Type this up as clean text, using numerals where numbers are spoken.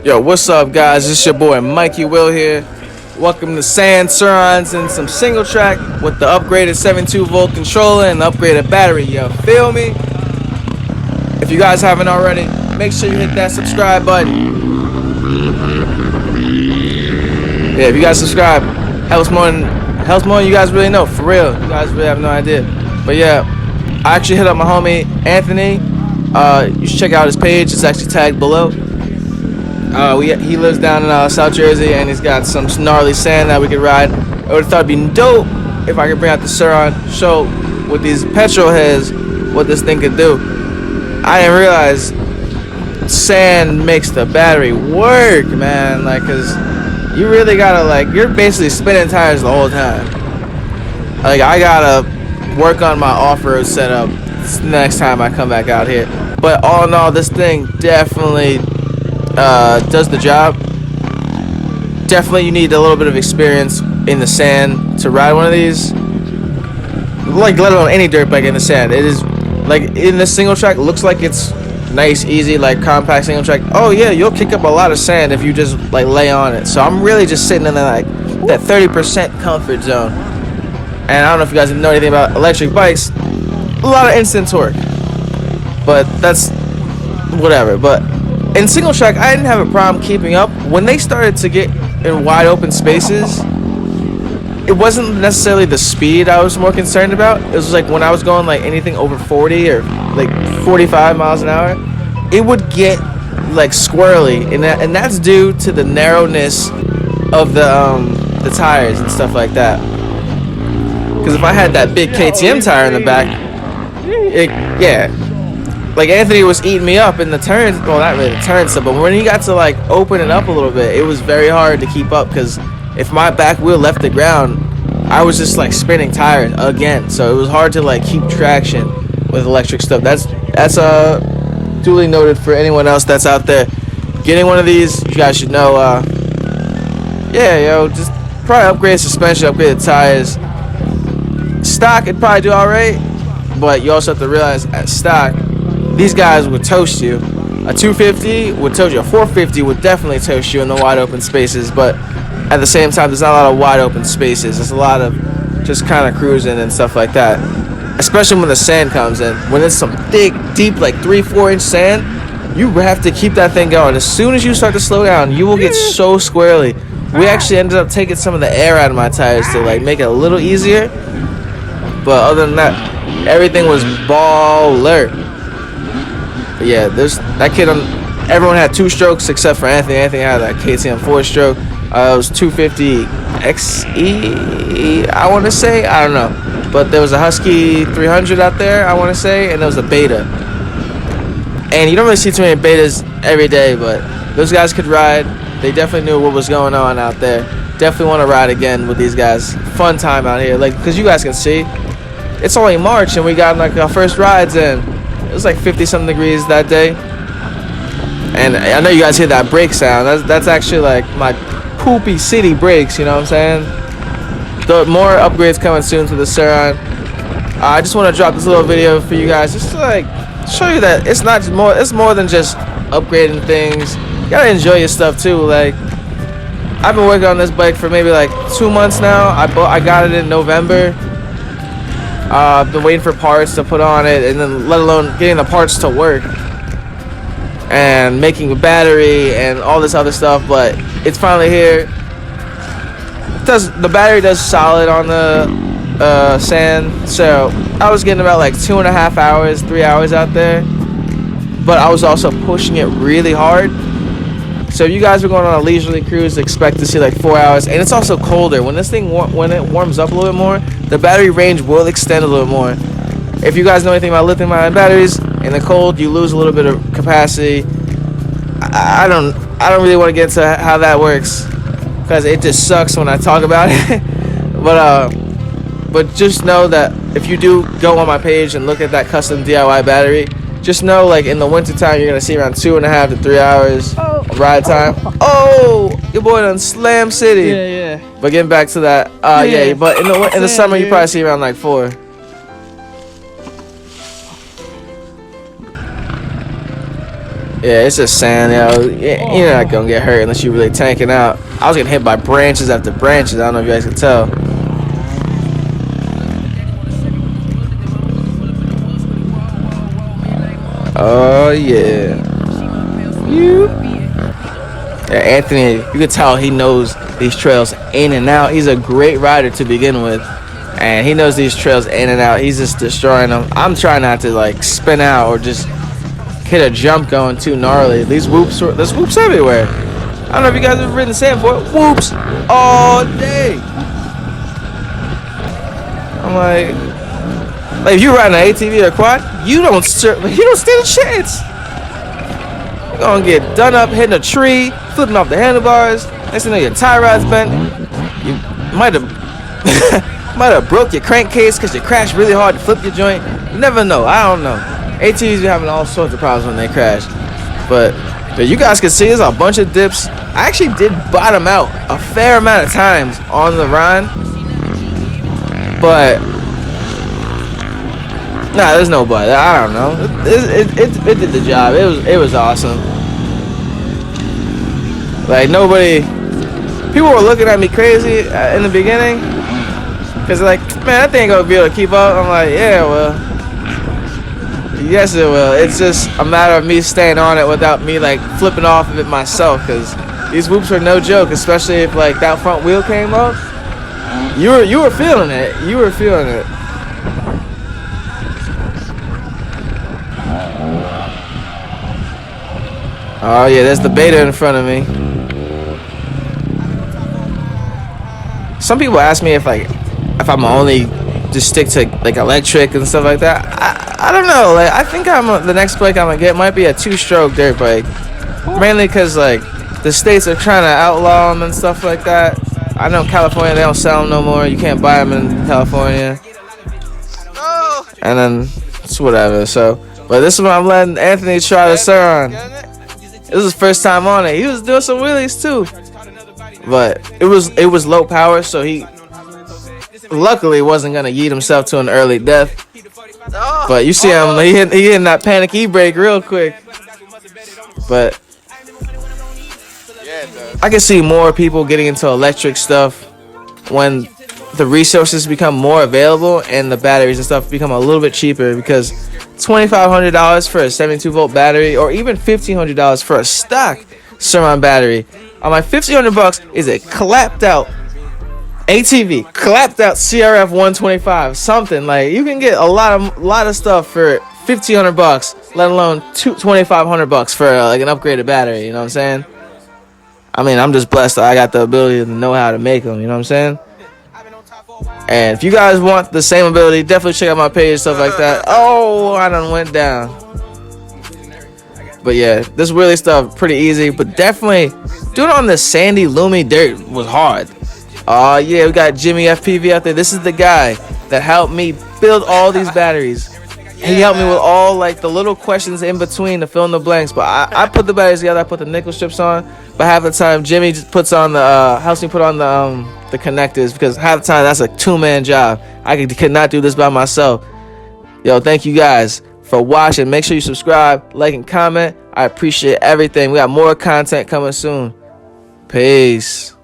Yo, what's up, guys? It's your boy Mikey Will here. Welcome to Surrons and some single track with the upgraded 7.2 volt controller and the upgraded battery. Yo, feel me? If you guys haven't already, make sure you hit that subscribe button. Yeah, if you guys subscribe, helps more than you guys really know. For real, you guys really have no idea. But yeah, I actually hit up my homie Anthony. You should check out his page. It's actually tagged below. He lives down in South Jersey, and he's got some gnarly sand that we could ride. I would have thought it'd be dope if I could bring out the Surron, show with these petrol heads what this thing could do. I didn't realize sand makes the battery work, man. Like, cause you really gotta you're basically spinning tires the whole time. Like, I gotta work on my off-road setup next time I come back out here. But all in all, this thing definitely does the job. Definitely you need a little bit of experience in the sand to ride one of these, like, let alone any dirt bike in the sand. It is like, in the single track, looks like it's nice, easy, like compact single track. Oh yeah, you'll kick up a lot of sand if you just like lay on it. So I'm really just sitting in that 30% comfort zone. And I don't know if you guys know anything about electric bikes, a lot of instant torque, but that's whatever. But in single track, I didn't have a problem keeping up. When they started to get in wide open spaces, it wasn't necessarily the speed I was more concerned about. It was like when I was going like anything over 40 or like 45 miles an hour, it would get like squirrely, and that's due to the narrowness of the tires and stuff like that. Because if I had that big KTM tire in the back, like, Anthony was eating me up in the turns. Well, not really the turns, but when he got to like open it up a little bit, it was very hard to keep up. Because if my back wheel left the ground, I was just like spinning tires again. So it was hard to like keep traction with electric stuff. That's duly noted for anyone else that's out there getting one of these. You guys should know. Just probably upgrade suspension, upgrade the tires. Stock, it'd probably do all right, but you also have to realize at stock, these guys would toast you. A 250 would toast you. A 450 would definitely toast you in the wide open spaces, but at the same time, there's not a lot of wide open spaces. There's a lot of just kind of cruising and stuff like that, especially when the sand comes in. When it's some thick, deep, like 3-4 inch sand, you have to keep that thing going. As soon as you start to slow down, you will get so squirrely. We actually ended up taking some of the air out of my tires to like make it a little easier, but other than that, everything was baller. But yeah, that kid everyone had 2 strokes except for Anthony. Anthony had that KTM 4-stroke. It was 250 XE, I want to say. I don't know. But there was a Husky 300 out there, I want to say, and there was a Beta. And you don't really see too many Betas every day, but those guys could ride. They definitely knew what was going on out there. Definitely want to ride again with these guys. Fun time out here. Like, because you guys can see, it's only March, and we got like our first rides in. It was like 50-something degrees that day. And I know you guys hear that brake sound. That's actually like my poopy city brakes, you know what I'm saying? More upgrades coming soon to the Surron. I just want to drop this little video for you guys just to like show you that it's more than just upgrading things. You gotta enjoy your stuff too. Like, I've been working on this bike for maybe like 2 months now. I got it in November. I've been waiting for parts to put on it, and then let alone getting the parts to work and making a battery and all this other stuff. But it's finally here. The battery does solid on the sand, so I was getting about like 2.5 hours, 3 hours out there, but I was also pushing it really hard. So if you guys are going on a leisurely cruise, expect to see like 4 hours. And it's also colder. When this thing when it warms up a little bit more, the battery range will extend a little more. If you guys know anything about lithium-ion batteries, in the cold you lose a little bit of capacity. I don't really want to get into how that works, because it just sucks when I talk about it. But just know that if you do go on my page and look at that custom DIY battery, just know, like, in the wintertime, you're going to see around 2.5 to 3 hours ride time. Oh, your boy done Slam City. Yeah. But getting back to that, but in the summer, you probably see around, like, 4. Yeah, it's just sand, yo. You're not gonna get hurt unless you really tanking out. I was getting hit by branches after branches. I don't know if you guys can tell. Oh yeah. Yeah, Anthony, you can tell he knows these trails in and out. He's a great rider to begin with, and he knows these trails in and out. He's just destroying them. I'm trying not to like spin out or just hit a jump going too gnarly. There's whoops everywhere. I don't know if you guys have ridden sand before. Whoops all day. I'm like if you're riding an ATV or a quad, you don't stand a chance. You're gonna get done up hitting a tree, flipping off the handlebars. Next thing you know, your tie rod's bent. You might have broke your crankcase because you crashed really hard to flip your joint. You never know. I don't know. ATVs be having all sorts of problems when they crash. But you guys can see there's a bunch of dips. I actually did bottom out a fair amount of times on the run. But nah, there's no but. I don't know. It did the job. It was awesome. Like people were looking at me crazy in the beginning, cause like, man, that thing ain't gonna be able to keep up. I'm like, yeah, well, yes it will. It's just a matter of me staying on it without me like flipping off of it myself, cause these whoops are no joke, especially if like that front wheel came up. You were feeling it. You were feeling it. Oh yeah, there's the beta in front of me. Some people ask me if I'm only just stick to like electric and stuff like that. I don't know. Like I think the next bike I'm gonna get might be a 2-stroke dirt bike, mainly because like the states are trying to outlaw them and stuff like that. I know in California they don't sell them no more. You can't buy them in California. And then it's whatever. So, but this one I'm letting Anthony try the Surron. This was his first time on it. He was doing some wheelies too, but it was low power, so he luckily wasn't gonna yeet himself to an early death. But you see him, he hitting that panic e-brake real quick. But I can see more people getting into electric stuff when the resources become more available and the batteries and stuff become a little bit cheaper, because $2,500 for a 72-volt battery, or even $1,500 for a stock Surron battery. I'm like, $1,500 is a clapped out ATV, clapped out CRF 125, something like you can get a lot of stuff for $1,500, let alone $2,500 for like an upgraded battery. You know what I'm saying? I mean, I'm just blessed that I got the ability to know how to make them. You know what I'm saying? And if you guys want the same ability, definitely check out my page, stuff like that. Oh, I done went down. But yeah, this wheelie stuff pretty easy, but definitely doing it on the sandy, loomy dirt was hard. Oh yeah, we got Jimmy FPV out there. This is the guy that helped me build all these batteries. He helped me with all like the little questions in between to fill in the blanks. But I put the batteries together. I put the nickel strips on. But half the time, Jimmy just puts on helps me put on the connectors, because half the time that's a 2-man job. I could not do this by myself. Yo, thank you guys for watching. Make sure you subscribe, like, and comment. I appreciate everything. We got more content coming soon. Peace.